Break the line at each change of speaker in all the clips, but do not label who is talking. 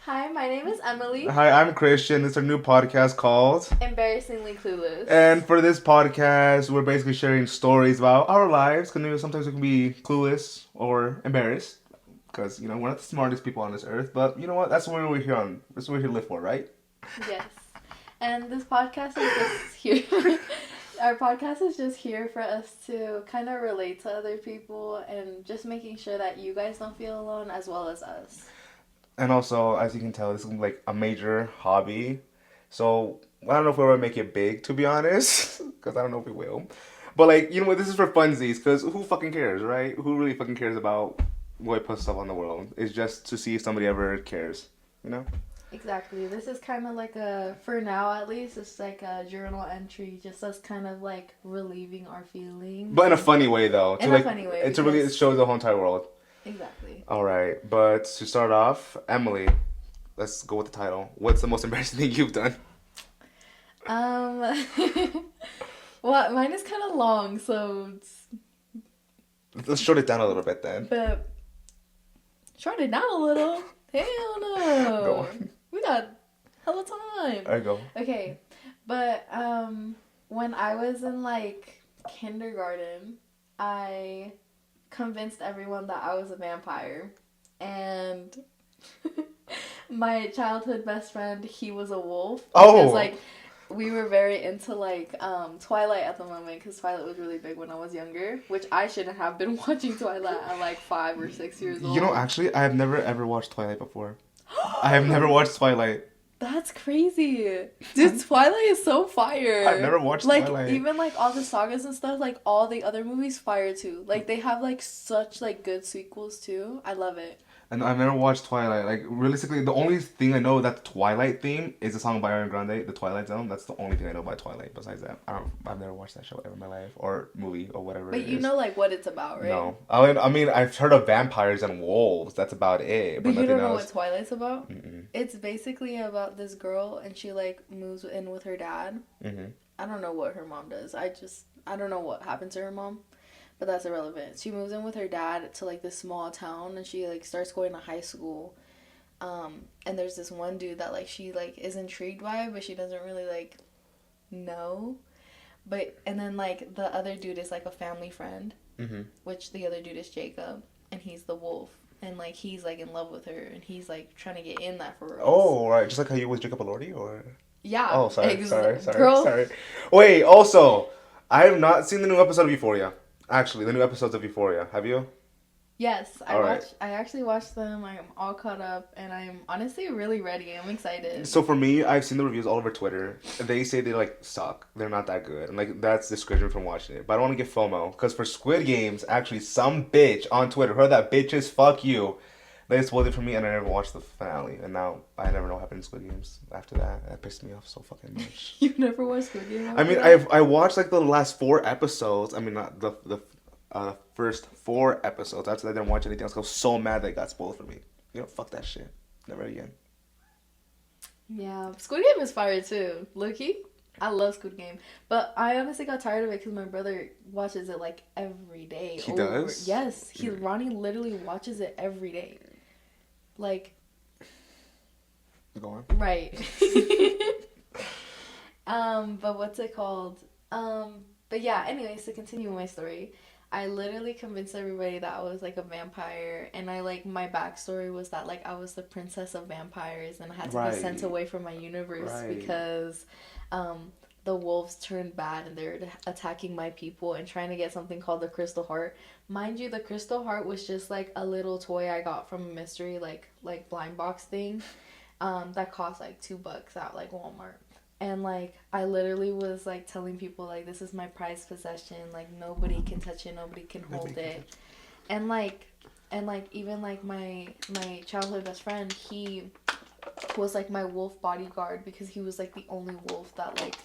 Hi, my name is Emily.
Hi, I'm Christian. It's a new podcast called.
Embarrassingly clueless.
And for this podcast, we're basically sharing stories about our lives. Because sometimes we can be clueless or embarrassed. Because, we're not the smartest people on this earth. But you know what? That's what we're here on. That's what we're here to live for, right?
Yes. And this podcast is just here. Our podcast is just here for us to kind of relate to other people and just making sure that you guys don't feel alone as well as us.
And also, as you can tell, this is like a major hobby. So I don't know if we'll ever make it big, to be honest. Because I don't know if we will. But like, you know what? This is for funsies. Because who fucking cares, right? Who really fucking cares about what puts stuff on the world? It's just to see if somebody ever cares, you know?
Exactly. This is kind of like a, for now at least, it's like a journal entry, just us kind of like relieving our feelings.
But in a funny way, though.
In a funny way.
To really show the whole entire world.
Exactly.
All right, but to start off, Emily, let's go with the title. What's the most embarrassing thing you've done?
Um, well, mine is kind of long, so it's,
Let's short it down a little bit then.
but short it down a little. Hell no.
Go on.
We got hella time.
All right, go.
Okay, but when I was in like kindergarten, I convinced everyone that I was a vampire, and my childhood best friend, he was a wolf.
Oh.
Because like we were very into like Twilight at the moment, because Twilight was really big when I was younger, which I shouldn't have been watching Twilight at like 5 or 6 years old.
Actually, I have never ever watched Twilight before. I have never watched Twilight.
That's crazy. Dude, Twilight is so fire.
I've never watched
like,
Twilight.
Even like all the sagas and stuff, like all the other movies fire too. Like they have like such like good sequels too. I love it.
And I've never watched Twilight. Like, realistically, the only thing I know that Twilight theme is the song by Ariana Grande, The Twilight Zone. That's the only thing I know by Twilight. Besides that, I've never watched that show ever in my life. Or movie, or whatever
But
it
you
is.
know like what it's about, right?
No. I mean, I've heard of vampires and wolves. That's about it.
But you
nothing
don't know
else.
what Twilight's about?
Mm-mm.
It's basically about this girl and she like moves in with her dad.
Mm-hmm.
I don't know what her mom does. I don't know what happened to her mom. But that's irrelevant. She moves in with her dad to like this small town and she like starts going to high school. And there's this one dude that like she like is intrigued by, but she doesn't really like know. And then like the other dude is like a family friend, which the other dude is Jacob, and he's the wolf. And like he's like in love with her and he's like trying to get in that for real.
Oh, right. Just like how you with Jacob Elordi, or?
Yeah.
Oh, sorry.
Girl.
Sorry. Wait, also, I have not seen the new episode of Euphoria. Actually, the new episodes of Euphoria. Have you?
Yes,
Right.
I actually watched them. I'm all caught up, and I'm honestly really ready. I'm excited.
So for me, I've seen the reviews all over Twitter. They say they like suck. They're not that good, and like that's discouraging from watching it. But I don't want to get FOMO because for Squid Games, actually, some bitch on Twitter, her that bitches fuck you. They spoiled it for me, and I never watched the finale. And now I never know what happened in Squid Games after that. That pissed me off so fucking much.
You've never watched Squid Game?
I mean, I watched like the last 4 episodes. I mean, not the first 4 episodes. After that, I didn't watch anything else. I was so mad that it got spoiled for me. Fuck that shit. Never again.
Yeah, Squid Game is fire too. Low-key, I love Squid Game. But I honestly got tired of it because my brother watches it like every day.
He does?
Yes, Ronnie literally watches it every day. Like,
Go on.
right. But what's it called? But yeah, anyways, to continue my story, I literally convinced everybody that I was like a vampire, and I like my backstory was that like I was the princess of vampires, and I had to be sent away from my universe because the wolves turned bad and they're attacking my people and trying to get something called the Crystal Heart. Mind you, the Crystal Heart was just like a little toy I got from a mystery like blind box thing that cost like $2 at like Walmart. And like I literally was like telling people like this is my prized possession, like nobody can touch it, nobody can hold it. And like even like my childhood best friend, he was like my wolf bodyguard because he was like the only wolf that like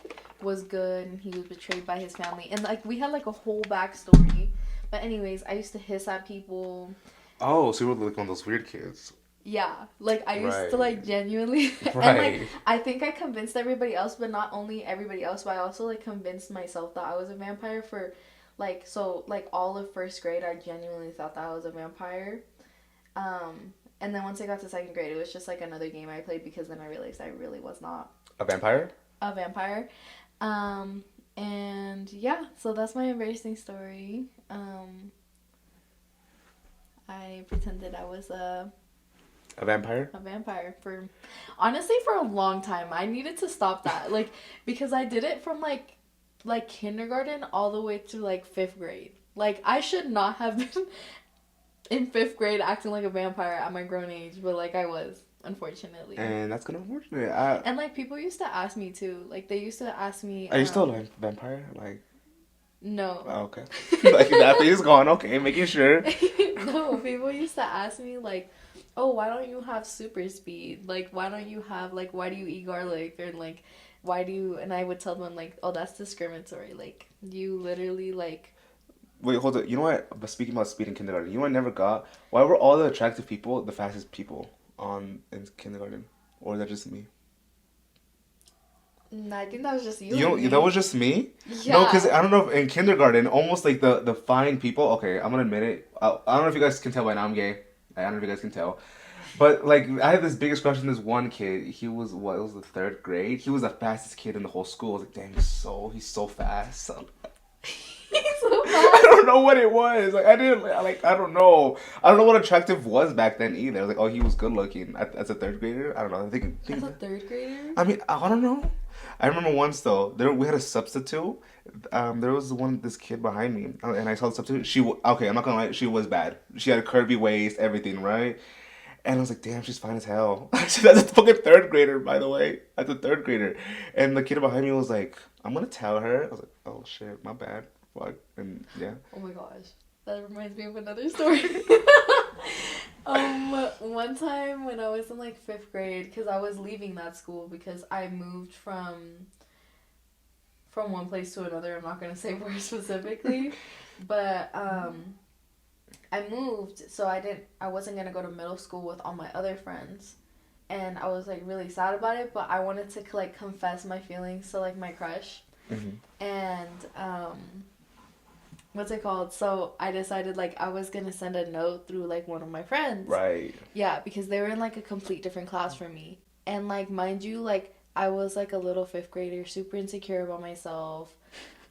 was good, and he was betrayed by his family, and like we had like a whole backstory. But anyways, I used to hiss at people.
Oh, so you were like one of those weird kids.
Yeah, like I used to like genuinely and like I think I convinced everybody else, but not only everybody else, but I also like convinced myself that I was a vampire for like all of first grade. I genuinely thought that I was a vampire. And then once I got to second grade, it was just like another game I played because then I realized I really was not
A vampire?
a vampire. Um, and yeah, so that's my embarrassing story. I pretended I was
A vampire?
a vampire for honestly for a long time. I needed to stop that. Like because I did it from like kindergarten all the way to like 5th grade. Like I should not have been in 5th grade acting like a vampire at my grown age, but like I was, unfortunately.
And that's kind of unfortunate.
And like people used to ask me too. Like they used to ask me
Are you still a vampire? Like,
no.
oh, okay. Like that thing is gone. Okay, making sure.
No, people used to ask me like, "Oh, why don't you have super speed? Like, why don't you have like, why do you eat garlic or like, why do you?" And I would tell them like, "Oh, that's discriminatory. Like, you literally like."
Wait, hold on. You know what? But speaking about speed in kindergarten, you know what I never got? Why were all the attractive people the fastest people on in kindergarten? Or is that just me?
I think that was just you
You
and
know,
me.
that was just me?
Yeah.
No, because I don't know if in kindergarten, almost like the fine people. Okay, I'm gonna admit it. I don't know if you guys can tell by now I'm gay. I don't know if you guys can tell. But like, I had this biggest crush on this one kid. He was what? It was the 3rd grade. He was the fastest kid in the whole school. I was like, damn, he's so fast.
He's so
I
fast.
don't know what it was. Like I didn't like. I don't know. I don't know what attractive was back then either. I was like, oh, he was good looking as a 3rd grader. I don't know.
As a 3rd grader.
I mean, I don't know. I remember once though. We had a substitute. There was this kid behind me, and I saw the substitute. Okay. I'm not gonna lie. She was bad. She had a curvy waist, everything, right? And I was like, damn, she's fine as hell. That's a fucking 3rd grader, by the way. That's a 3rd grader. And the kid behind me was like, I'm gonna tell her. I was like, oh shit, my bad. Fuck. And yeah.
Oh my gosh. That reminds me of another story. One time when I was in like 5th grade, because I was leaving that school because I moved from one place to another. I'm not gonna say where specifically, but I moved, so I wasn't gonna go to middle school with all my other friends, and I was like really sad about it. But I wanted to like confess my feelings to like my crush, and what's it called? So I decided like I was gonna send a note through like one of my friends.
Right.
Yeah, because they were in like a complete different class from me. And like mind you, like I was like a little 5th grader, super insecure about myself.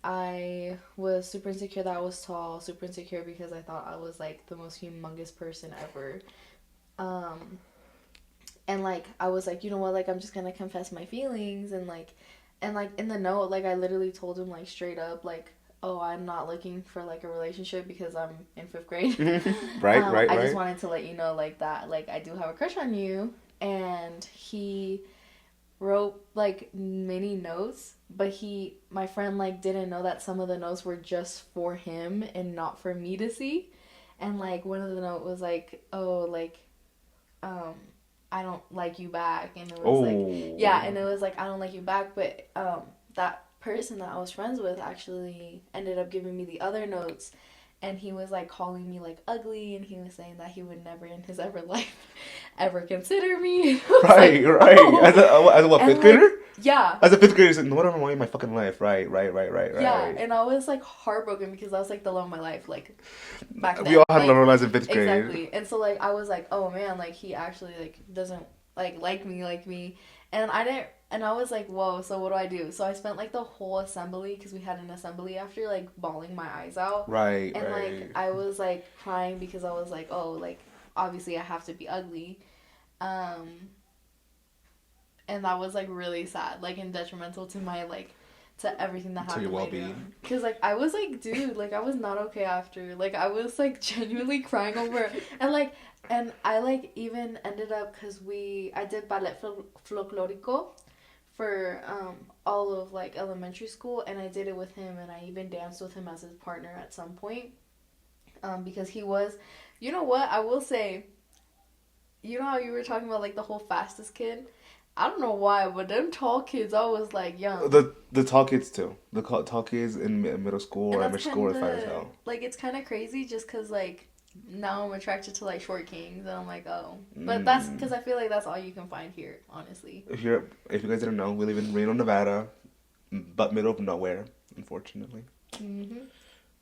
I was super insecure that I was tall, super insecure because I thought I was like the most humongous person ever. And like I was like, you know what, like I'm just gonna confess my feelings and like in the note, like I literally told him like straight up like, oh, I'm not looking for like a relationship because I'm in 5th grade.
Right.
I just wanted to let you know like that, like I do have a crush on you. And he wrote like many notes, but my friend like didn't know that some of the notes were just for him and not for me to see. And like one of the note was like, oh, like um I don't like you back. And it was like, yeah, and it was like I don't like you back, but that person that I was friends with actually ended up giving me the other notes, and he was like calling me like ugly, and he was saying that he would never in his ever life ever consider me.
Right.
Oh.
As a what, 5th grader?
Like, yeah.
As a 5th grader, he's like, no one ever wanted my fucking life. Right.
Yeah, and I was like heartbroken because I was like the love of my life, like back then.
We all had
like,
love our lives in 5th grade.
Exactly. And so like I was like, oh man, like he actually like doesn't like me. And I was like, whoa, so what do I do? So I spent like the whole assembly, because we had an assembly after, like bawling my eyes out.
Right.
And like I was like crying because I was like, oh, like obviously I have to be ugly. And that was like really sad, like and detrimental to my like to everything that happened. To your well-being. Because like I was like, dude, like I was not okay after. Like I was like genuinely crying over and I like even ended up, because I did ballet folklorico for all of like elementary school, and I did it with him, and I even danced with him as his partner at some point, because he was, you know what, I will say, you know how you were talking about like the whole fastest kid? I don't know why, but them tall kids, I was like young.
The tall kids too. The tall kids in middle school or elementary school are fine as hell.
Like it's kind of crazy, just because like now I'm attracted to like short kings, and I'm like, oh, but that's because I feel like that's all you can find here, honestly.
If you guys didn't know, we live in Reno, Nevada, but middle of nowhere, unfortunately.
We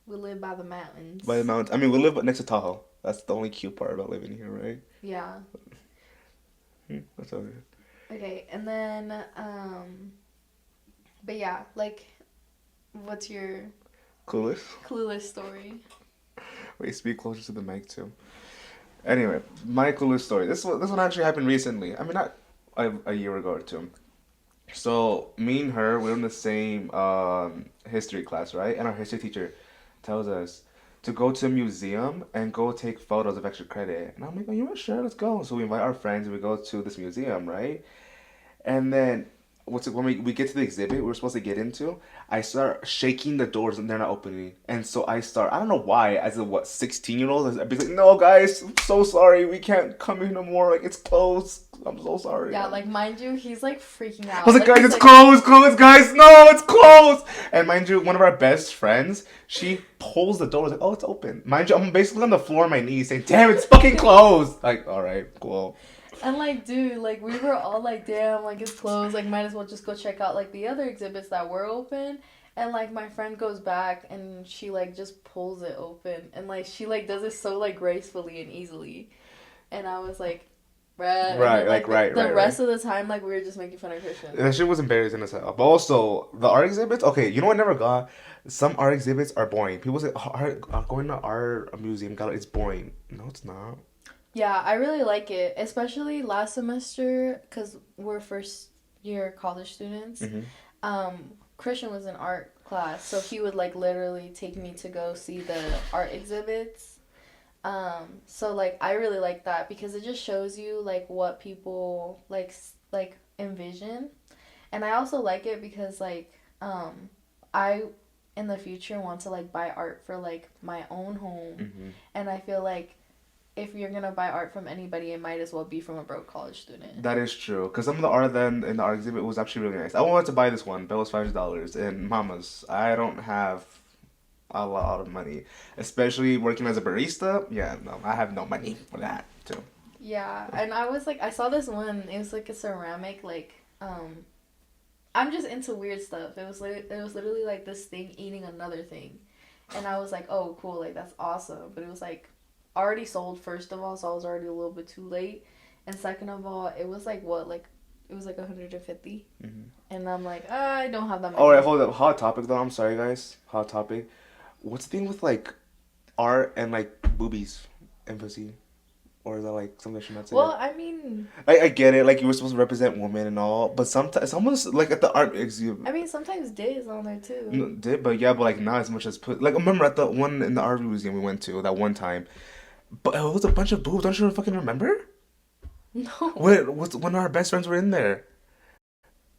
live by the mountains.
By the mountains. I mean, we live next to Tahoe. That's the only cute part about living here, right?
Yeah.
That's all good.
Okay, and then but yeah, like what's your
Clueless.
clueless story?
Wait, speak closer to the mic too. Anyway, my clueless story. This one actually happened recently. I mean, not a year ago or two. So me and her, we're in the same history class, right? And our history teacher tells us to go to a museum and go take photos of extra credit. And I'm like, oh, you know what? Sure, let's go. So we invite our friends and we go to this museum, right? And then when we get to the exhibit we're supposed to get into, I start shaking the doors and they're not opening. And so I don't know why, as a 16-year-old, I'd be like, no guys, I'm so sorry, we can't come in no more. Like it's closed. I'm so sorry.
Yeah, like mind you, he's like freaking
I
out.
was like,
Like
guys,
he's
it's
like,
closed, guys. No, it's closed. And mind you, one of our best friends, she pulls the door. I was like, oh, it's open. Mind you, I'm basically on the floor on my knees saying, damn, it's fucking closed. Like, all right, cool.
and like, dude, like we were all like, damn, like it's closed. Like, might as well just go check out like the other exhibits that were open. And like my friend goes back and she like just pulls it open and like she like does it so like gracefully and easily. And I was like, bruh. And
Right,
then,
like,
like
right,
the
right,
rest
right.
of the time, like we were just making fun of Christian.
That shit was embarrassing as hell. But also, the art exhibits, okay, you know what I never got? Some art exhibits are boring. People say, going to art museum gallery, it's boring. No, it's not.
Yeah, I really like it, especially last semester because we're first year college students.
Hmm.
Um, Christian was in art class, so he would like literally take me to go see the art exhibits. So like I really like that because it just shows you like what people like envision, and I also like it because like I in the future want to like buy art for like my own home,
Hmm.
and I feel like if you're gonna buy art from anybody, it might as well be from a broke college student.
That is true. Because some of the art then in the art exhibit was actually really nice. I wanted to buy this one, but it was $5. And mamas, I don't have a lot of money. Especially working as a barista. Yeah, no, I have no money for that, too.
Yeah, and I was like, I saw this one. It was like a ceramic, like I'm just into weird stuff. It was literally like this thing eating another thing, and I was like, oh, cool, like that's awesome. But it was like already sold first of all, so I was already a little bit too late, and second of all, it was like what like it was like 150,
Hmm.
and I'm like, I don't have that
Alright,
money.
hold up. Hot topic, though. I'm sorry, guys. Hot topic. What's the thing with, like, art and, like, boobies and pussy? Or is that, like, something I should not say?
Well, I mean,
I get it, like you were supposed to represent women and all, but sometimes it's almost like at the art exhibit.
sometimes Day is on there too.
Did, but yeah, but like not as much as put. Like I remember at the one in the art museum we went to that one time, but it was a bunch of boobs. Don't you fucking remember?
No.
When our best friends were in there?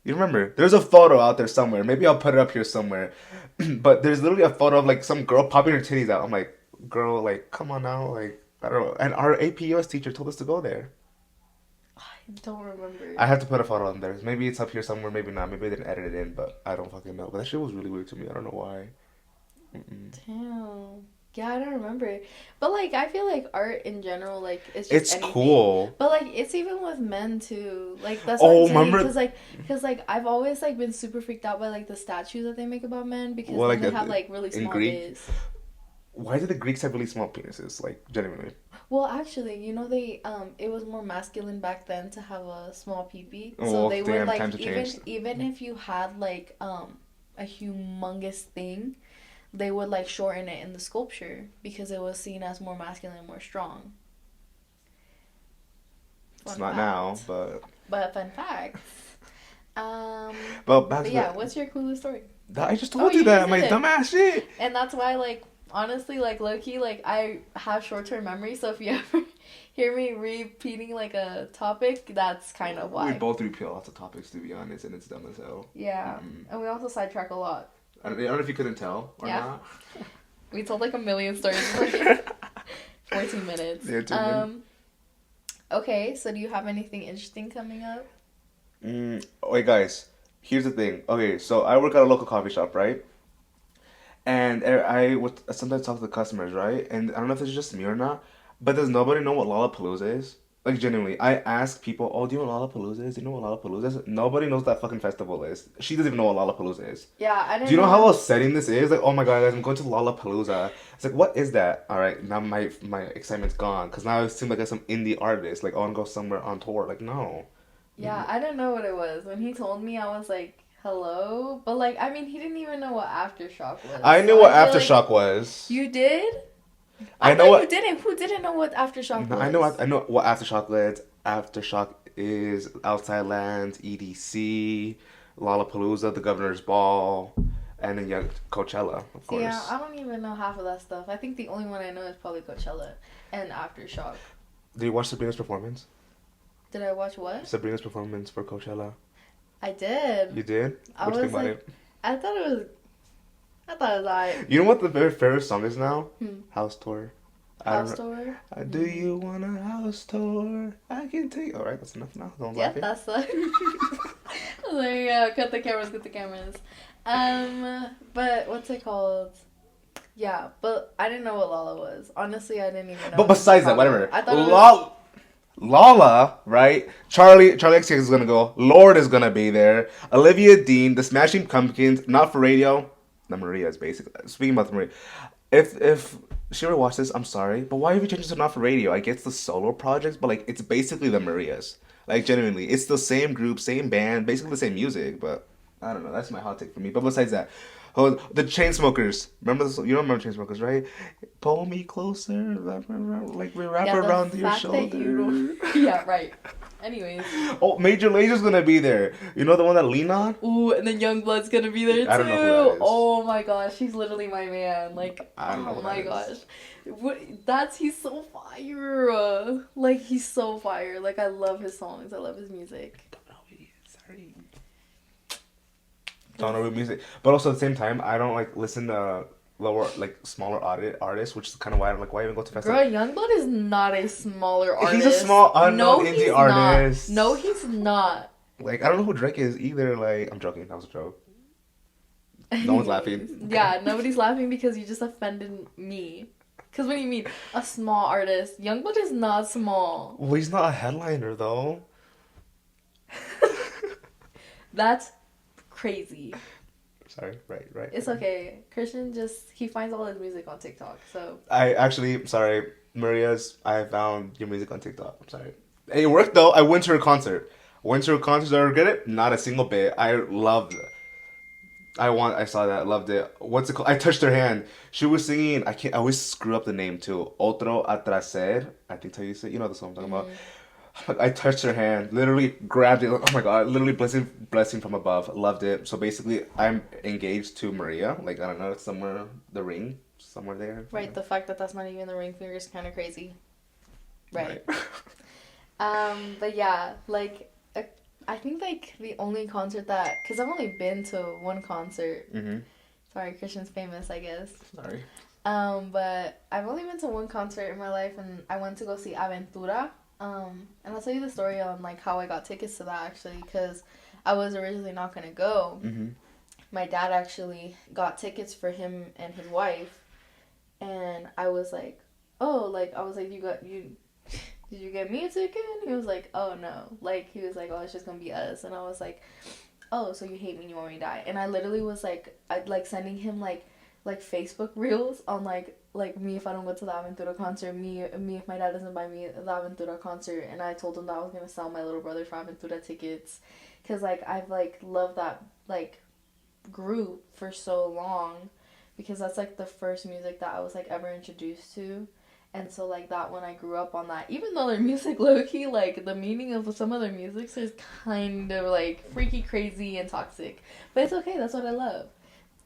You remember? There's a photo out there somewhere. Maybe I'll put it up here somewhere. But there's literally a photo of like some girl popping her titties out. I'm like, girl, like come on now, like I don't know. And our APUS teacher told us to go there.
I don't remember.
I have to put a photo on there. Maybe it's up here somewhere. Maybe not. Maybe they didn't edit it in, but I don't fucking know. But that shit was really weird to me. I don't know why. Mm-mm.
Damn. Yeah, I don't remember. But like I feel like art in general like it's just
It's
anything.
cool.
But like it's even with men too. Like that's what I'm
Oh,
saying
remember?
cuz like I've always like been super freaked out by like the statues that they make about men because
Well,
then
like
they have like really
in
small
Greek.
dicks.
Why did the Greeks have really small penises? Like genuinely.
Well, actually, you know they it was more masculine back then to have a small peepee. So
Oh,
they would
damn!
like
Times have changed.
even if you had like a humongous thing, they would like shorten it in the sculpture because it was seen as more masculine and more strong.
It's
Fun
not now,
fact.
but
Fun fact. Um,
back
but
to
yeah, what's your coolest story?
I just
Oh,
told you
you just
that my
did.
dumbass shit.
And that's why, like, honestly, like, low key, like, I have short term memory. So if you ever hear me repeating, like, a topic, that's kind of
We
why.
both repeal lots of topics to be honest, and it's dumb as hell.
Yeah.
Mm-mm.
And we also sidetrack a lot.
I don't know if you couldn't tell or
Yeah.
not.
We told, like, a million stories for 14 minutes.
Yeah, 2 minutes.
Okay, so do you have anything interesting coming up?
Wait, guys. Here's the thing. Okay, so I work at a local coffee shop, right? And I would sometimes talk to the customers, right? And I don't know if it's just me or not, but does nobody know what Lollapalooza is? Like genuinely, I ask people, "Oh, do you know what Lollapalooza is? Do you know what Lollapalooza is?" Nobody knows what that fucking festival is. She doesn't even know what Lollapalooza is.
Yeah, I
Do you
didn't
know how
know.
upsetting this is? Like, oh my god, guys, I'm going to Lollapalooza. It's like, what is that? All right, now my excitement's gone because now it seems like I'm some indie artist. Like, oh, I'm going to go somewhere on tour. Like, no.
Yeah, I didn't know what it was. When he told me, I was like, hello? But, like, I mean, he didn't even know what Aftershock was.
I knew
So I
what
feel like
Aftershock was.
you did? I
I know
thought you
what.
didn't. Who didn't know what Aftershock
No, I know.
was?
I know what Aftershock is. Aftershock is Outside Lands, EDC, Lollapalooza, the Governor's Ball, and then yeah, Coachella, of
See, yeah,
course.
I don't even know half of that stuff. I think the only one I know is probably Coachella and Aftershock.
Did you watch Sabrina's performance?
Did I watch what?
Sabrina's performance for Coachella.
I did.
You did?
I
What do you
was
think about
like,
it?
I thought it was, I thought it was alright.
You know what the very favorite song is now?
Hmm.
House Tour. I don't
House
know.
tour?
Do you want a house tour? I can take. All right, that's enough now. Don't
Yeah,
laugh it.
that's the. There you go. Cut the cameras. Cut the cameras. But what's it called? Yeah, but I didn't know what Lala was. Honestly, I didn't even know.
But
it was
besides that,
Chicago.
whatever.
I thought it was.
Lala, right? Charlie XCX is gonna go. Lord is gonna be there. Olivia Dean, the Smashing Pumpkins, not for radio. The Marias, basically. Speaking about the Maria, if she ever watched this, I'm sorry, but why have you changed it to not for radio? I get it's the solo projects, but like it's basically the Marias. Like genuinely, it's the same group, same band, basically the same music. But I don't know. That's my hot take for me. But besides that, oh, the Chainsmokers. Remember this? You don't remember Chainsmokers, right? Pull me closer, like we wrap
Yeah, the
around your
fact that you
shoulder.
don't. Yeah, right. Anyways.
Oh, Major Laser's gonna be there. You know the one that Lean On?
Ooh, and then Youngblood's gonna be there too.
I don't know who that is.
Oh my gosh, he's literally my man. Like,
I don't know
oh
who
my
that
gosh,
is.
he's so fire. Like he's so fire. Like I love his songs. I love his music.
Don't know who he is. Sorry. Don't know who music, but also at the same time, I don't like listen to lower like smaller artists, which is kind of why I'm like, why even go to
Girl,
festivals?
Youngblood is not a smaller artist.
He's a small unknown
no,
indie
he's
artist.
Not. No, he's not.
Like I don't know who Drake is either. Like I'm joking. That was a joke. No one's laughing.
Yeah, nobody's laughing because you just offended me. Because what do you mean? A small artist. Youngblood is not small.
Well, he's not a headliner though.
That's crazy.
Sorry. Right.
It's okay. Christian he finds all his music on TikTok, so.
I actually, sorry, Maria's. I found your music on TikTok. I'm sorry. It worked though. I went to her concert. Went to her concert. Did I regret it? Not a single bit. I loved it. I saw that. Loved it. What's it called? I touched her hand. She was singing. I can't. I always screw up the name too. Otro atraser. I think how you say. You know the song I'm talking about. I touched her hand. Literally grabbed it. Oh my god! Literally blessing from above. Loved it. So basically, I'm engaged to Maria. Like I don't know, it's somewhere the ring, somewhere there.
Right, the fact that that's not even the ring finger is kind of crazy. Right.
Right.
But yeah, like, I think, like, the only concert that, because I've only been to one concert.
Mm-hmm.
Sorry, Christian's famous, I guess.
Sorry.
But I've only been to one concert in my life, and I went to go see Aventura. And I'll tell you the story on, like, how I got tickets to that, actually, because I was originally not going to go.
Mm-hmm.
My dad actually got tickets for him and his wife, and I was like, oh, like, I was like, did you get me a ticket? And he was like, oh, no. Like, he was like, oh, it's just going to be us. And I was like, oh, so you hate me and you want me to die. And I literally was like, I'd like sending him like Facebook reels on like me if I don't go to the Aventura concert, me if my dad doesn't buy me the Aventura concert. And I told him that I was going to sell my little brother for Aventura tickets. Because like I've like loved that like group for so long. Because that's like the first music that I was like ever introduced to. And so, like, that when I grew up on that, even though their music low-key, like, the meaning of some of their music is kind of, like, freaky, crazy, and toxic. But it's okay. That's what I love.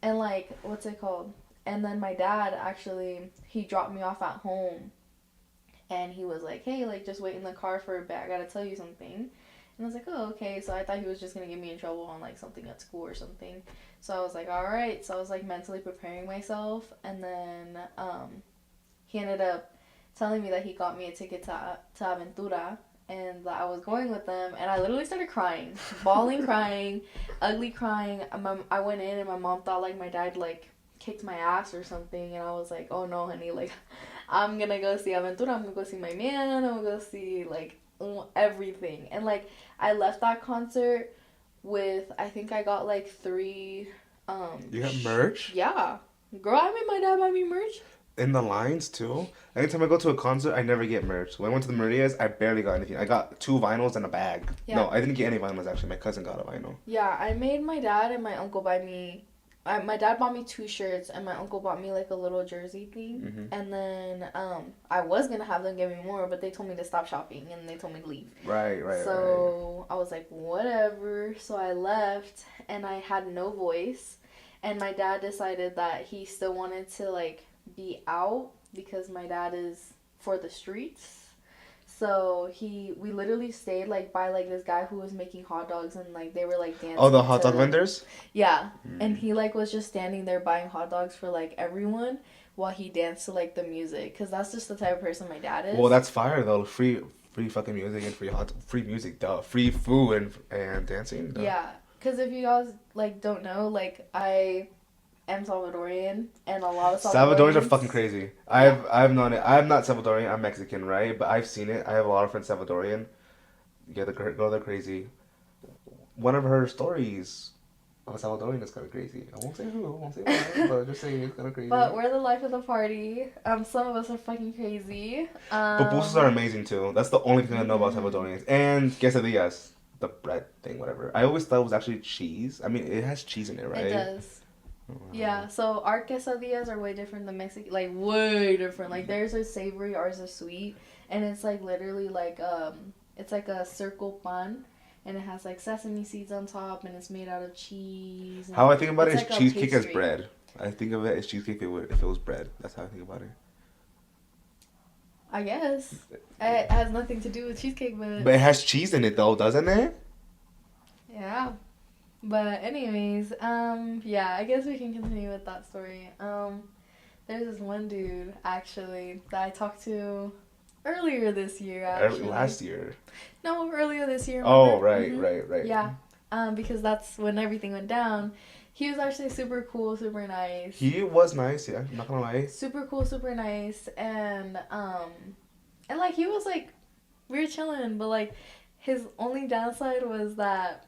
And, like, what's it called? And then my dad, actually, he dropped me off at home. And he was like, hey, like, just wait in the car for a bit. I gotta tell you something. And I was like, oh, okay. So I thought he was just gonna get me in trouble on, like, something at school or something. So I was like, all right. So I was, like, mentally preparing myself. And then, he ended up telling me that he got me a ticket to Aventura and that I was going with them, and I literally started crying, bawling, crying, ugly crying. I went in and my mom thought like my dad like kicked my ass or something, and I was like, oh no, honey, like I'm gonna go see Aventura, I'm gonna go see my man, I'm gonna go see like everything. And like I left that concert with, I think I got like three
You got merch?
yeah. Girl, I made my dad buy me merch.
In the lines too. Anytime I go to a concert, I never get merch. When I went to the Marias, I barely got anything. I got 2 vinyls and a bag.
Yeah.
No, I didn't get any vinyls actually. My cousin got a vinyl.
Yeah, I made my dad and my uncle buy me. My dad bought me 2 shirts and my uncle bought me like a little jersey thing.
Mm-hmm.
And then I was gonna have them give me more, but they told me to stop shopping and they told me to leave.
Right.
So I was like, whatever. So I left and I had no voice. And my dad decided that he still wanted to like be out because my dad is for the streets. So we literally stayed like by like this guy who was making hot dogs and like they were like dancing.
Oh, the hot dog vendors?
Yeah. And he like was just standing there buying hot dogs for like everyone while he danced to like the music, cuz that's just the type of person my dad is.
Well, that's fire though. Free fucking music and free music, duh. Free food and dancing. Duh.
Yeah. Cuz if you guys like don't know, like I am Salvadorian and a lot of
Salvadorians are
Salvadorians
fucking crazy.
Yeah.
I've known it. I'm not Salvadorian. I'm Mexican, right? But I've seen it. I have a lot of friends Salvadorian. Yeah, the girl, they're crazy. One of her stories of a Salvadorian is kind of crazy. I won't say who. I won't say why. But just saying it's kind of crazy.
But we're the life of the party. Some of us are fucking crazy.
Pupusas are amazing too. That's the only thing I know about Salvadorians. And quesadillas, the bread thing, whatever. I always thought it was actually cheese. I mean, it has cheese in it, right?
It does. Yeah, so our quesadillas are way different than Mexican, like way different. Like theirs are savory, ours are sweet, and it's like literally like it's like a circle pan, and it has like sesame seeds on top, and it's made out of cheese.
How I think about it is
like
cheesecake as
pastry.
bread. I think of it as cheesecake if it was bread. That's how I think about it.
I guess it has nothing to do with cheesecake,
But it has cheese in it though, doesn't it?
yeah. But anyways, yeah, I guess we can continue with that story. There's this one dude actually that I talked to earlier this year. Actually,
Last year.
no, earlier this year.
Oh,
remember?
right.
Yeah, because that's when everything went down. He was actually super cool, super nice.
He was nice, yeah. I'm not gonna lie.
Super cool, super nice, and like he was like we were chilling, but like his only downside was that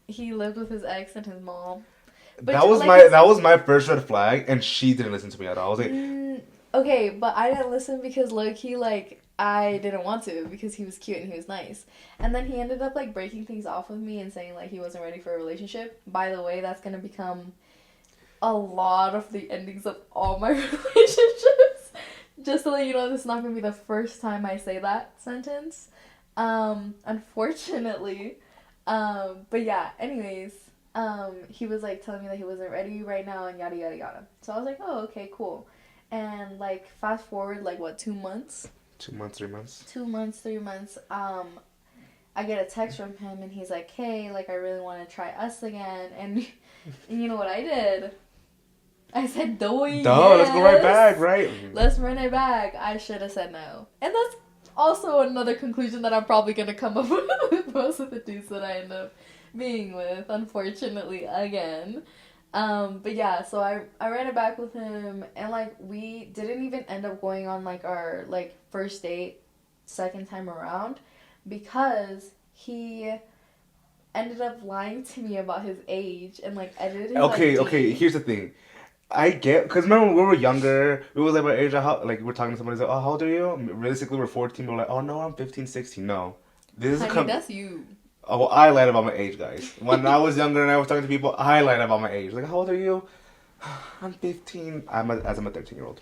he lived with his ex and his mom. But
That was my first red flag, and she didn't listen to me at all. I was like,
okay, but I didn't listen because low key like I didn't want to because he was cute and he was nice. And then he ended up like breaking things off with me and saying like he wasn't ready for a relationship. By the way, that's gonna become a lot of the endings of all my relationships. Just to let you know, this is not gonna be the first time I say that sentence. Unfortunately. But yeah, anyways, he was like telling me that he wasn't ready right now and yada yada yada. So I was like, oh, okay, cool. And like fast forward like what, 2 months?
2 months, 3 months.
2 months, 3 months. I get a text from him and he's like, hey, like I really want to try us again. And you know what I did? I said, duh,
Let's go right back, right?
Let's run it back. I should have said no. And that's also another conclusion that I'm probably going to come up with most of the dudes that I end up being with, unfortunately, again. But yeah, so I ran it back with him, and like we didn't even end up going on like our like first date second time around because he ended up lying to me about his age and like edited his
Okay, here's the thing. I get, because remember when we were younger, we was like our age, like we're talking to somebody, like, oh, how old are you? Realistically, we're 14, we're like, oh no, I'm 15, 16, no. This is
that's you.
Oh, well, I lied about my age, guys. When I was younger and I was talking to people, I lied about my age. Like, how old are you? I'm 15. I'm a 13-year-old.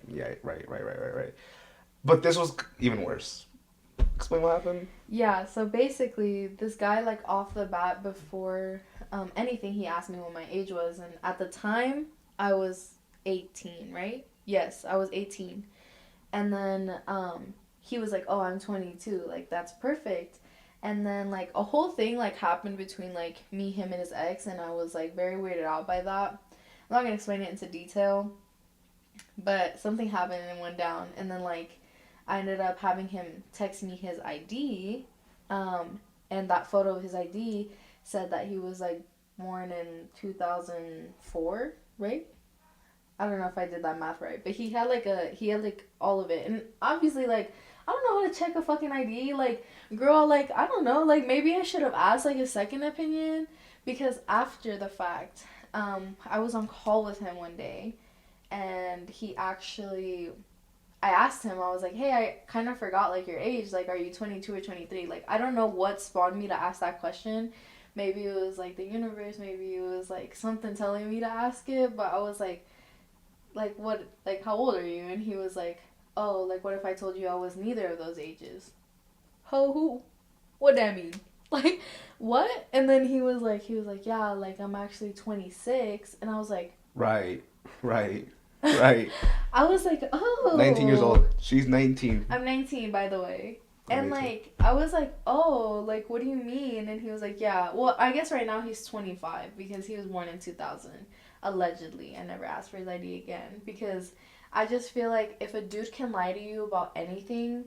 Yeah, right. But this was even worse. Explain what happened.
Yeah, so basically, this guy, like, off the bat, before anything, he asked me what my age was. And at the time, I was 18, right? Yes, I was 18. And then he was like, oh, I'm 22. Like, that's perfect. And then, like, a whole thing, like, happened between, like, me, him, and his ex. And I was, like, very weirded out by that. I'm not going to explain it into detail. But something happened and it went down. And then, like, I ended up having him text me his ID. And that photo of his ID said that he was, like, born in 2004, right? I don't know if I did that math right. But he had, like, all of it. And obviously, like, I don't know how to check a fucking ID. Like, girl, like, I don't know. Like, maybe I should have asked, like, a second opinion. Because after the fact, I was on call with him one day. And he actually, I asked him, I was like, hey, I kind of forgot, like, your age. Like, are you 22 or 23? Like, I don't know what spawned me to ask that question. Maybe it was, like, the universe. Maybe it was, like, something telling me to ask it. But I was like, what, like, how old are you? And he was like, oh, like, what if I told you I was neither of those ages? Ho, who? What that mean? Like, what? And then he was like, yeah, like, I'm actually 26. And I was like,
Right, right, right.
I was like,
19 years
oh.
old. She's 19.
I'm 19, by the way.
I'm
And
18.
like, I was like, oh, like, what do you mean? And he was like, yeah. Well, I guess right now he's 25 because he was born in 2000. Allegedly. I never asked for his ID again because I just feel like if a dude can lie to you about anything,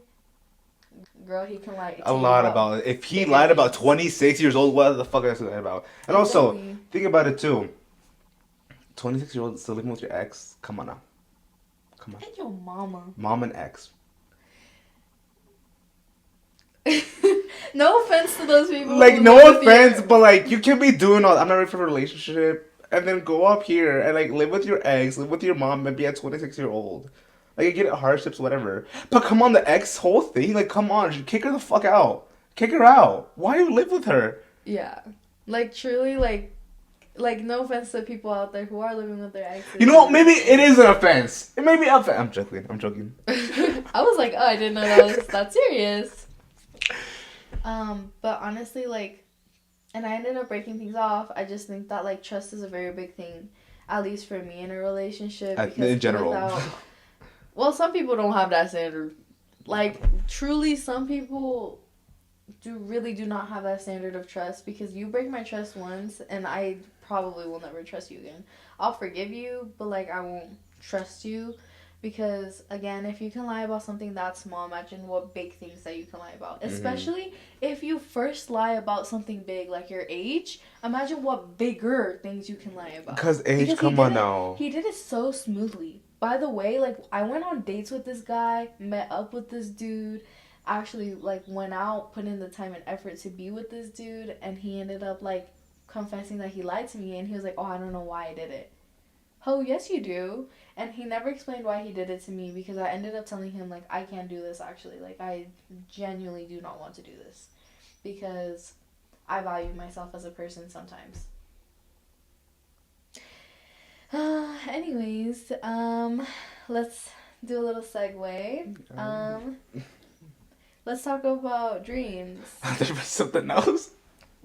girl, he can lie
A
to you
lot
about
about it. If he
bigger
lied about
things.
26 years old, what the fuck is that about? And also,
Exactly.
think about it too. 26 year old still living with your ex? Come on now. Come on.
And your mama.
Mom and ex.
No offense to those people.
Like,
who
no
live with
offense,
your-
but like, you can be doing all. I'm not ready for a relationship. And then go up here and like live with your ex, live with your mom, and be a 26-year-old. Like, you get hardships, whatever. But come on, the ex whole thing, like, come on, kick her the fuck out. Kick her out. Why you live with her?
Yeah. Like, truly, like, no offense to people out there who are living with their exes.
You know what? Maybe it is an offense. It may be offense. I'm joking. I'm joking.
I was like, oh, I didn't know that was that serious. But honestly, like, and I ended up breaking things off. I just think that, like, trust is a very big thing, at least for me in a relationship.
In general.
Well, some people don't have that standard. Like, truly, some people do not have that standard of trust because you break my trust once and I probably will never trust you again. I'll forgive you, but like I won't trust you because again, if you can lie about something that small, imagine what big things that you can lie about. Especially if you first lie about something big like your age, imagine what bigger things you can lie about.
Because age,
Because
come on now.
he did it so smoothly. By the way, like I went on dates with this guy, met up with this dude, actually like went out, put in the time and effort to be with this dude, and he ended up like confessing that he lied to me, and he was like, oh, I don't know why I did it. Oh, yes you do. And he never explained why he did it to me because I ended up telling him like I can't do this actually, like I genuinely do not want to do this because I value myself as a person sometimes. Anyways, let's do a little segue. Let's talk about dreams.
There was something else.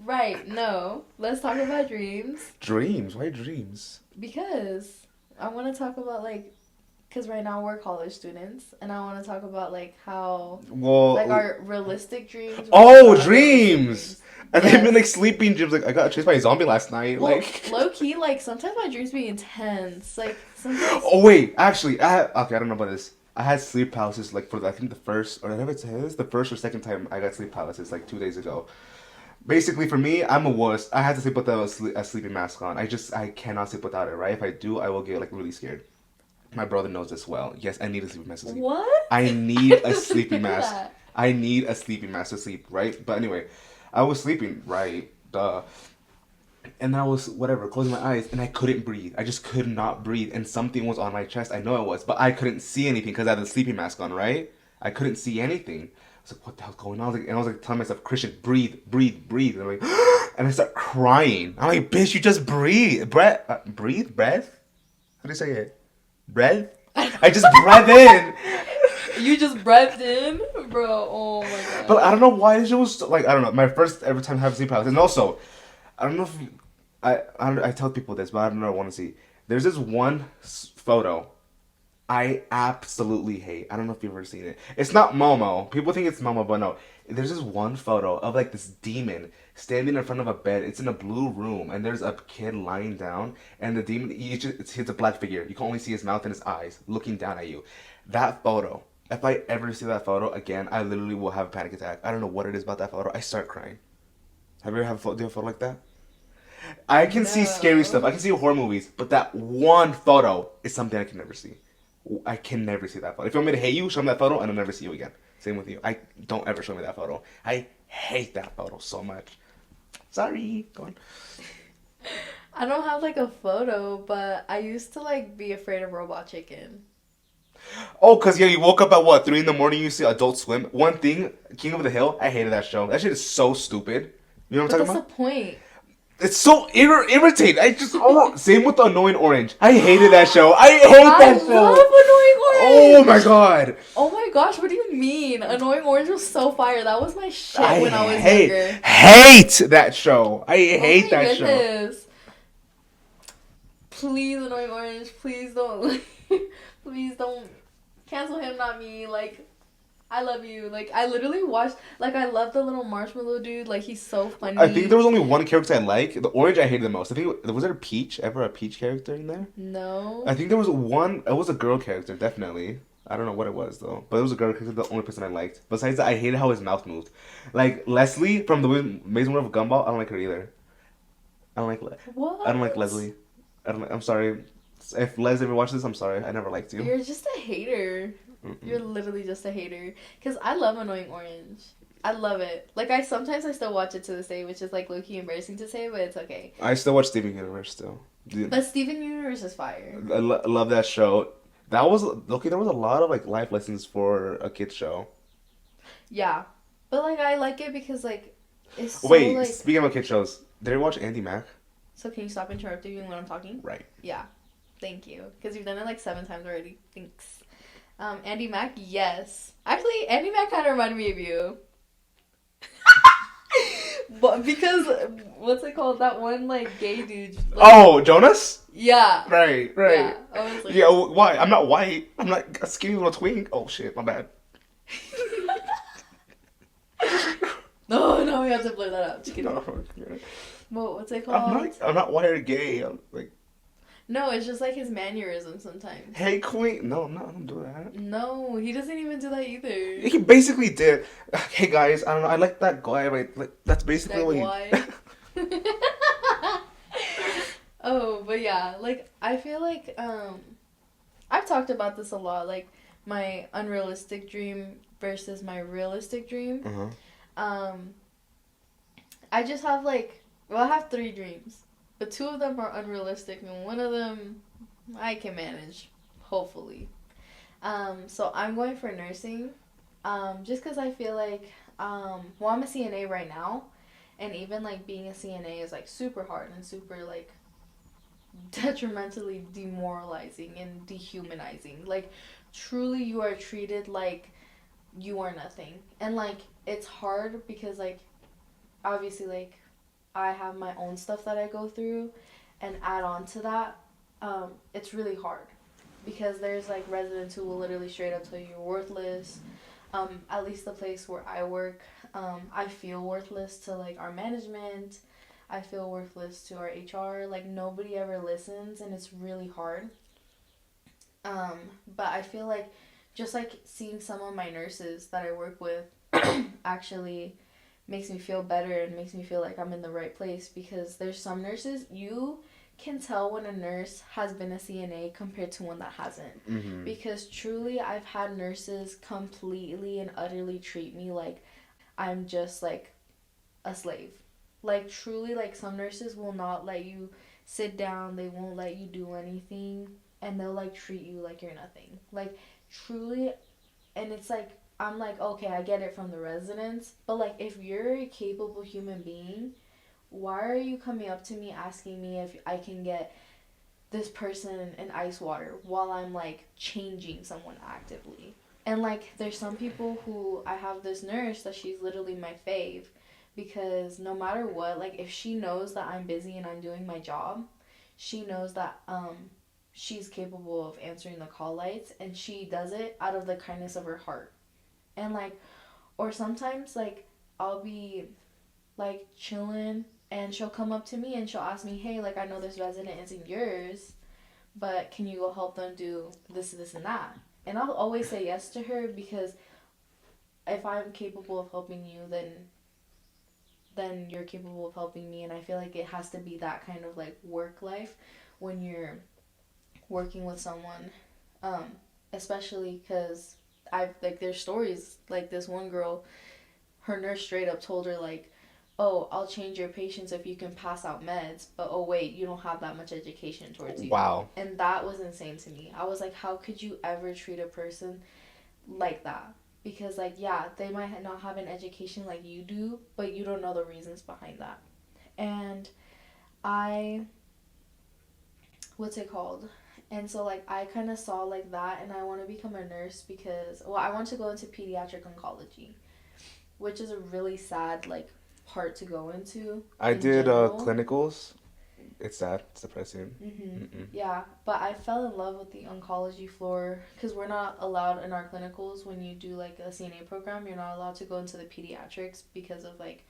Right, no. Let's talk about dreams.
Dreams? Why dreams?
Because I want to talk about, like, because right now we're college students, and I want to talk about, like, how,
Well,
like, our realistic dreams.
Oh,
versus our
dreams!
unrealistic
And
Yes.
they've been like sleeping dreams. Like, I got chased by a zombie last night.
Well,
Like,
low key, like, sometimes my dreams be intense. Like, sometimes.
oh wait, actually, I don't know about this. I had sleep paralysis like for I think the first or I never said this the first or second time I got sleep paralysis like 2 days ago. Basically, for me, I'm a wuss. I had to sleep with a sleeping mask on. I cannot sleep without it. Right? If I do, I will get like really scared. My brother knows this well. Yes, I need a sleeping mask to sleep.
What?
I need a
I
sleeping
didn't know
mask.
that.
I need a sleeping mask to sleep. Right? But anyway, I was sleeping. Right? Duh. And I was whatever closing my eyes and I couldn't breathe. I just could not breathe and something was on my chest. I know it was, but I couldn't see anything because I had the sleeping mask on. Right? I couldn't see anything. I was like, what the hell's going on? I was like telling myself, Christian, breathe, breathe, breathe. And I'm like, and I start crying. I'm like, bitch, you just breathe, breathe, breath. How do you say it? Breath. I just breathe in.
You just breathed in? Bro, oh my god.
But I don't know why this was like I don't know. My first ever time having sleep paralysis, and also, I don't know if I tell people this, but I don't know. I want to see. There's this one photo I absolutely hate. I don't know if you've ever seen it. It's not Momo. People think it's Momo, but no. There's this one photo of like this demon standing in front of a bed. It's in a blue room, and there's a kid lying down, and the demon he's a black figure. You can only see his mouth and his eyes looking down at you. That photo. If I ever see that photo again, I literally will have a panic attack. I don't know what it is about that photo. I start crying. Have you ever do you have a photo like that? I can see scary stuff. I can see horror movies, but that one photo is something I can never see. I can never see that photo. If you want me to hate you, show me that photo, and I'll never see you again. Same with you. I don't ever show me that photo. I hate that photo so much. Sorry. Go on.
I don't have like a photo, but I used to like be afraid of Robot Chicken.
Oh, cause yeah, you woke up at what 3 in the morning. You see Adult Swim. One thing, King of the Hill. I hated that show. That shit is so stupid. You know what
But
I'm
that's
talking
the
about?
point.
It's so irritating. I just same with the Annoying Orange. I hated that show. I hate
I
that
love
show.
Annoying
Oh my
Orange.
god.
Oh my gosh, what do you mean? Annoying Orange was so fire. That was my shit
I
when I was
hate
younger.
hate that show. I
Oh
hate
my
that show.
goodness. Please, Annoying Orange, please don't. Please don't cancel him, not me. Like, I love you. Like, I literally watched, like, I love the little marshmallow dude. Like, he's so
I think there
funny.
was only one character I like. The orange I hated the most. I think was there a peach ever a peach character in there? I
No.
think there was one. It was a girl character, definitely. I don't know what it was though, but it was a girl character. The only person I liked. Besides that, I hated how his mouth moved. Like Leslie from the Amazing World of Gumball. I don't like her either. I don't like. I don't like
What?
Leslie. I don't. I'm sorry. If Les ever watches this, I'm sorry. I never liked you.
You're just a hater. You're
Mm-mm.
literally just a hater. Because I love Annoying Orange. I love it. Like, I still watch it to this day, which is, like, low-key embarrassing to say, but it's okay.
I still watch Steven Universe still. Dude,
But Steven Universe is fire.
love that show. That was okay. There was a lot of like life lessons for a kids show.
Yeah. But, like, I like it because, like, it's so,
Wait,
like...
speaking of kid shows, did you watch Andy Mack?
So can you stop interrupting me when I'm talking?
Right.
Yeah. Thank you. Because you've done it, like, 7 times already. Thanks. Andy Mack, yes. Actually, Andy Mack kind of reminded me of you. But because, what's it called? That one, like, gay dude. Like,
Oh, Jonas?
yeah.
Right,
Yeah.
right.
I was like...
Yeah, why? I'm not white. I'm not a skinny little twink. Oh shit, my bad.
No, we have to blur that out. Just kidding.
No, yeah.
Well, what's it called?
I'm not white or gay. I'm like,
No, it's just like his mannerism sometimes.
hey queen. No, I'm not. I don't do that.
No, he doesn't even do that either.
He basically did. Hey guys, I don't know. I like that guy. Right? Like that's basically
That
what
guy. Oh, but yeah, like I feel like I've talked about this a lot, like my unrealistic dream versus my realistic dream.
Uh-huh.
Um I just have like well, I have 3 dreams, but 2 of them are unrealistic and one of them I can manage, hopefully. So I'm going for nursing. Just cuz I feel like well, I'm a CNA right now, and even like being a CNA is like super hard and super like detrimentally demoralizing and dehumanizing. Like, truly, you are treated like you are nothing. And, like, it's hard because, like, obviously, like, I have my own stuff that I go through, and add on to that, it's really hard. Because there's, like, residents who will literally straight up tell you you're worthless. At least the place where I work, I feel worthless to, like, our management. I feel worthless to our HR. Like, nobody ever listens, and it's really hard. But I feel like just like seeing some of my nurses that I work with actually makes me feel better and makes me feel like I'm in the right place, because there's some nurses you can tell when a nurse has been a CNA compared to one that hasn't.
Mm-hmm.
Because truly, I've had nurses completely and utterly treat me like I'm just like a slave. Like, truly, like, some nurses will not let you sit down, they won't let you do anything, and they'll, like, treat you like you're nothing. Like, truly, and it's like, I'm like, okay, I get it from the residents, but, like, if you're a capable human being, why are you coming up to me asking me if I can get this person in ice water while I'm, like, changing someone actively? And, like, there's some people who, I have this nurse that she's literally my fave, because no matter what, like, if she knows that I'm busy and I'm doing my job, she knows that she's capable of answering the call lights, and she does it out of the kindness of her heart. And, like, or sometimes, like, I'll be like chilling and she'll come up to me and she'll ask me, hey, like, I know this resident isn't yours, but can you go help them do this and that? And I'll always say yes to her, because if I'm capable of helping you, then you're capable of helping me. And I feel like it has to be that kind of like work life when you're working with someone, especially because I've like there's stories like this one girl, her nurse straight up told her like, "Oh, I'll change your patients if you can pass out meds." But oh wait, you don't have that much education towards you.
Wow.
And that was insane to me. I was like, how could you ever treat a person like that? Because like yeah, they might not have an education like you do, but you don't know the reasons behind that. And I what's it called? And so like I kind of saw like that and I want to become a nurse because well, I want to go into pediatric oncology, which is a really sad like part to go into
I
in
did
general.
clinicals. It's sad. It's depressing.
Mhm.
Mm-mm.
Yeah, but I fell in love with the oncology floor because we're not allowed in our clinicals when you do like a CNA program. You're not allowed to go into the pediatrics because of like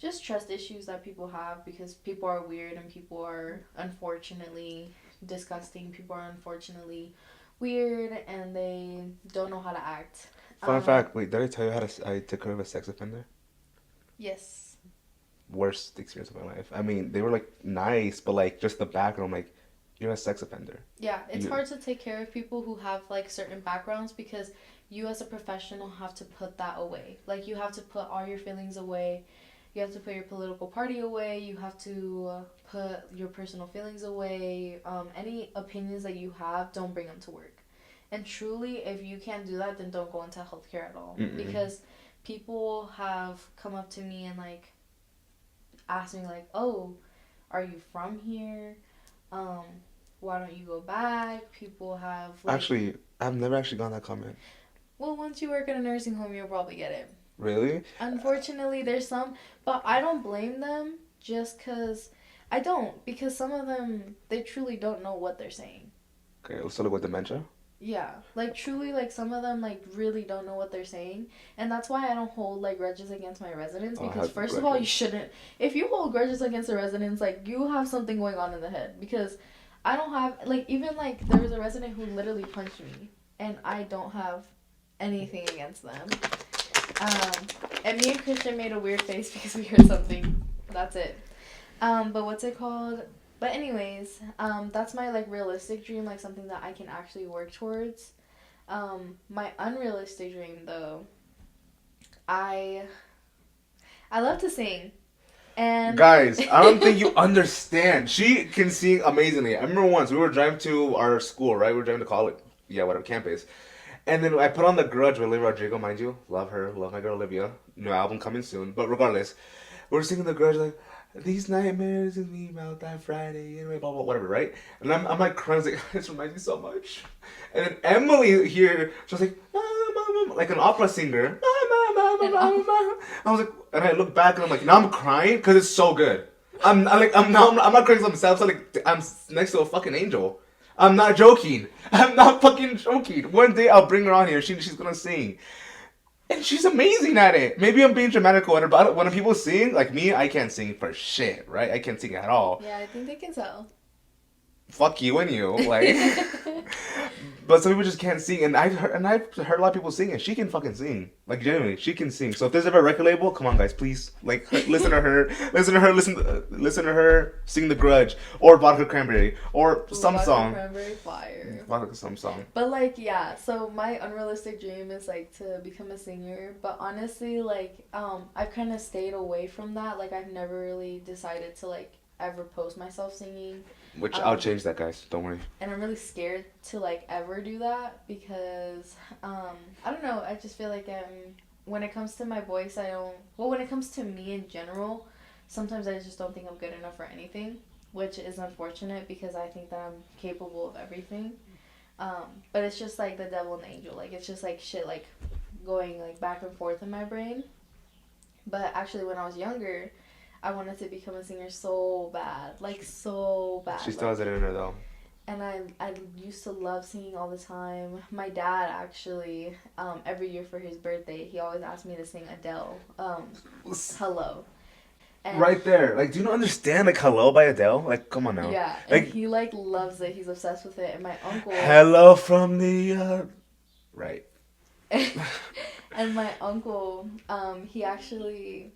just trust issues that people have because people are weird and people are unfortunately disgusting. People are unfortunately weird and they don't know how to act.
Fun
Um,
fact. Wait, did I tell you I took care of a sex offender?
yes.
Worst experience of my life. I mean, they were like nice, but like just the background, like you're a sex offender.
Yeah, it's
You
hard to take care of people who have like certain backgrounds because you as a professional have to put that away. Like you have to put all your feelings away. You have to put your political party away. You have to put your personal feelings away. Any opinions that you have, don't bring them to work. And truly, if you can't do that, then don't go into healthcare at all.
Mm-mm.
Because people have come up to me and like asked me like, "Oh, are you from here? Um, why don't you go back?" People have like,
Actually, I've never actually gotten that comment.
well, once you work at a nursing home, you'll probably get it.
Really?
Unfortunately, there's some, but I don't blame them just because I don't, because some of them, they truly don't know what they're saying.
Okay, let's look with dementia.
Yeah, like truly, like some of them, like really don't know what they're saying, and that's why I don't hold like grudges against my residents.
Oh, I
Because
have
first of all, you
grudges.
shouldn't. If you hold grudges against the residents, like you have something going on in the head. Because I don't have like even like there was a resident who literally punched me, and I don't have anything against them. Um, and me and Christian made a weird face because we heard something. That's it. But what's it called? But anyways, that's my like realistic dream, like something that I can actually work towards. My unrealistic dream though, I I love to sing, and
Guys, I don't think you understand. She can sing amazingly. I remember once we were driving to our school, right? We were driving to college. Yeah, whatever, campus. And then I put on The Grudge with Olivia Rodrigo, mind you. Love her. Love my girl Olivia. New album coming soon. But regardless, we're singing The Grudge like, these nightmares of me about that Friday, anyway, blah, blah, whatever, right? And I'm like crying, like, this reminds me so much. And then Emily here, she was like, like an opera singer.
and all.
I was like, and I look back and I'm like, now I'm crying because it's so good. I'm not crying because I'm sad. So like, I'm next to a fucking angel. I'm not joking. I'm not fucking joking. One day I'll bring her on here. She's gonna sing, and she's amazing at it. Maybe I'm being dramatic or whatever, but when people sing, like me, I can't sing for shit, right? I can't sing at all.
Yeah, I think they can tell.
Fuck you and you, like. But some people just can't sing, and I've heard a lot of people sing, and she can fucking sing, like genuinely, she can sing. So if there's ever a record label, come on guys, please, like listen to her, listen to her sing The Grudge or Vodka Cranberry or
Ooh,
some
vodka
song,
cranberry fire.
vodka some song.
But like yeah, so my unrealistic dream is like to become a singer. But honestly, like I've kind of stayed away from that. Like I've never really decided to like ever post myself singing.
Which I'll
Um,
change that, guys. Don't worry.
and I'm really scared to like ever do that because I don't know. I just feel like when it comes to my voice, I don't. Well, when it comes to me in general, sometimes I just don't think I'm good enough for anything, which is unfortunate because I think that I'm capable of everything. But it's just like the devil and the angel. Like it's just like shit like going like back and forth in my brain. But actually, when I was younger, I wanted to become a singer so bad, like so
She
bad,
still has it in her though.
and I used to love singing all the time. My dad actually, every year for his birthday, he always asked me to sing Adele, Hello, and
Right there. Like, do you not understand? Like, Hello by Adele? Like, come on now.
yeah, and
Like,
he like loves it. He's obsessed with it. And my uncle,
Hello from the, right.
and my uncle, he actually,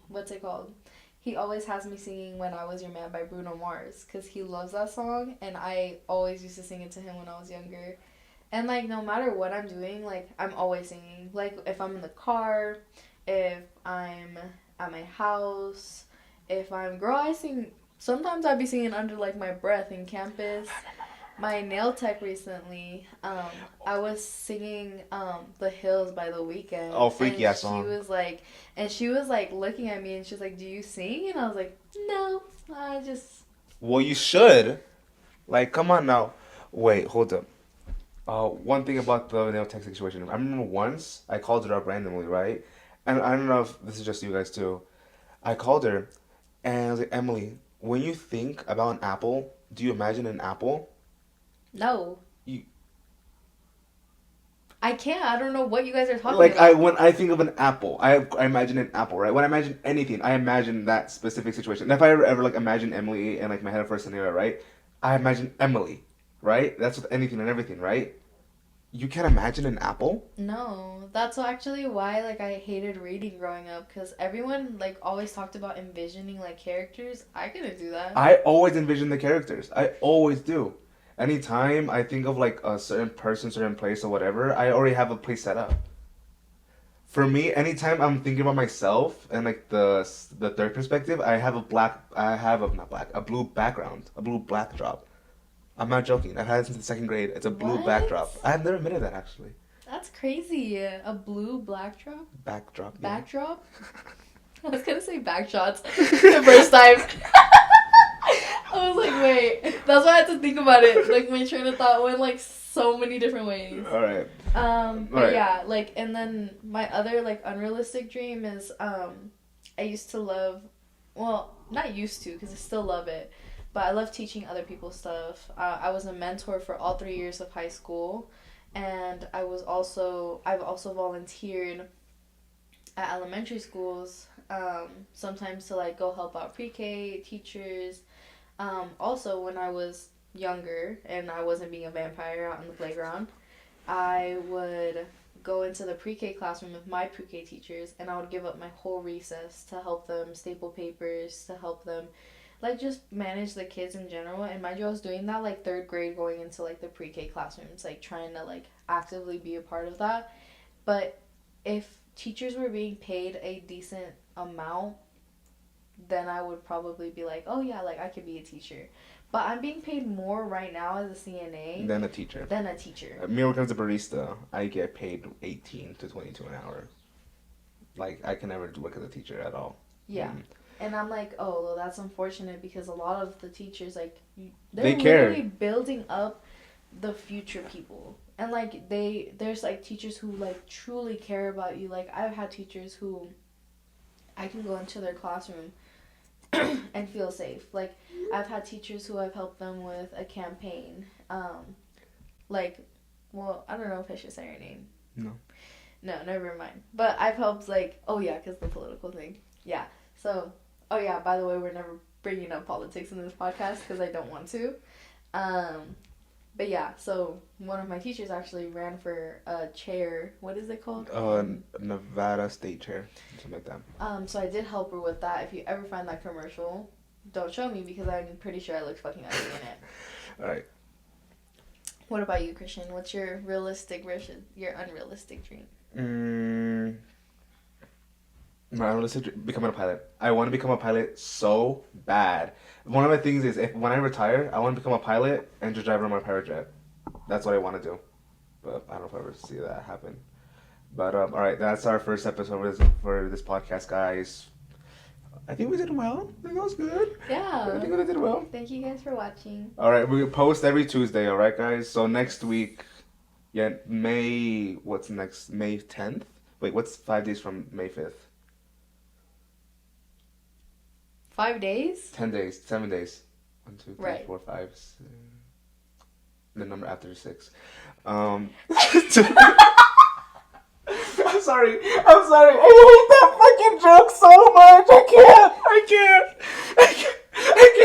what's it called? He always has me singing "When I Was Your Man" by Bruno Mars because he loves that song, and I always used to sing it to him when I was younger. And like no matter what I'm doing, like I'm always singing. Like if I'm in the car, if I'm at my house, if I'm girl, I sing. Sometimes I'd be singing under like my breath in campus. My nail tech recently, I was singing "The Hills" by The
Oh,
Weeknd,
freaky ass song.
and she was like looking at me, and she was like, "Do you sing?" And I was like, "No, I just."
Well, you should. Like, come on now. Wait, hold up. One thing about the nail tech situation. I remember once I called her up randomly, right? And I don't know if this is just you guys too. I called her and I was like, Emily, when you think about an apple, do you imagine an apple?
No,
You
I can't. I don't know what you guys are talking
like I
about.
when I think of an apple, I imagine an apple, right? When I imagine anything, I imagine that specific situation. And if I ever like imagine Emily in like my head for a scenario, right? I imagine Emily, right? That's with anything and everything, right? You can't imagine an apple?
No, that's actually why like I hated reading growing up because everyone like always talked about envisioning like characters. I couldn't do that.
I always envision the characters. I always do. Anytime I think of like a certain person, certain place, or whatever, I already have a place set up. For me, anytime I'm thinking about myself and like the third perspective, I have a not black, a blue background, a blue backdrop. I'm not joking. I've had it since the second grade. It's a blue
What?
backdrop. I've never admitted that actually.
That's crazy. A blue backdrop?
Backdrop, yeah.
Backdrop? I was gonna say backshots the first time. I was like, wait. That's why I had to think about it. Like my train of thought went like so many different ways.
All right.
But
Right.
yeah, like and then my other like unrealistic dream is I used to love, well, not used to because I still love it, but I love teaching other people stuff. I was a mentor for all 3 years of high school, and I've also volunteered at elementary schools, sometimes to like go help out pre-K teachers. Also, when I was younger and I wasn't being a vampire out in the playground, I would go into the pre-K classroom with my pre-K teachers, and I would give up my whole recess to help them staple papers, to help them like just manage the kids in general. And mind you, I was doing that like third grade going into like the pre-K classrooms, like trying to like actively be a part of that. But if teachers were being paid a decent amount, then I would probably be like, oh yeah, like I could be a teacher. But I'm being paid more right now as a CNA
Then a teacher.
than a teacher.
Me working as a barista, I get paid 18 to 22 an hour. Like I can never work as a teacher at all.
Yeah. And I'm like, oh, well, that's unfortunate because a lot of the teachers, like, they're
They care.
literally building up the future people. And, like, there's, like, teachers who, like, truly care about you. Like, I've had teachers who I can go into their classroom and feel safe. Like, I've had teachers who I've helped them with a campaign. Like, well, I don't know if I should say her name.
No.
No, never mind. But I've helped, like, oh, yeah, because the political thing. Yeah. So, oh yeah, by the way, we're never bringing up politics in this podcast because I don't want to. But yeah, so one of my teachers actually ran for a chair. What is it called?
Nevada State Chair, something like that.
So I did help her with that. If you ever find that commercial, don't show me because I'm pretty sure I looked fucking ugly in it.
All right.
What about you, Christian? What's your realistic versus your unrealistic dream?
My unrealistic becoming a pilot. I want to become a pilot so bad. One of my things is when I retire, I want to become a pilot and just drive around my pirate jet. That's what I want to do. But I don't know if I ever see that happen. But all right, that's our first episode for this podcast, guys. I think we did well. I think that was good.
Yeah.
I think we did well.
Thank you guys for watching.
All right, we post every Tuesday. All right, guys. So next week, yeah, what's next? May 10th. Wait, what's 5 days from May 5th?
5 days?
10 days, 7 days. 1, 2, 3,
Right.
4, 5. The number after 6. I'm sorry. I hate that fucking joke so much. I can't.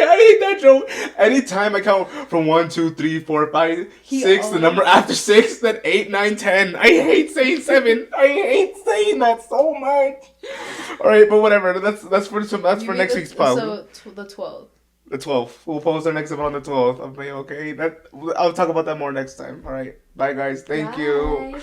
I hate that joke. Anytime I count from 1, 2, 3, 4, 5, 6, the number after 6, then 8, 9, 10. I hate saying 7. I hate saying that so much. All right, but whatever. That's for next week's pod.
So the 12th.
The 12th. We'll post our next episode on the 12th of May, okay? I'll talk about that more next time. All right. Bye, guys. Thank you.
Bye.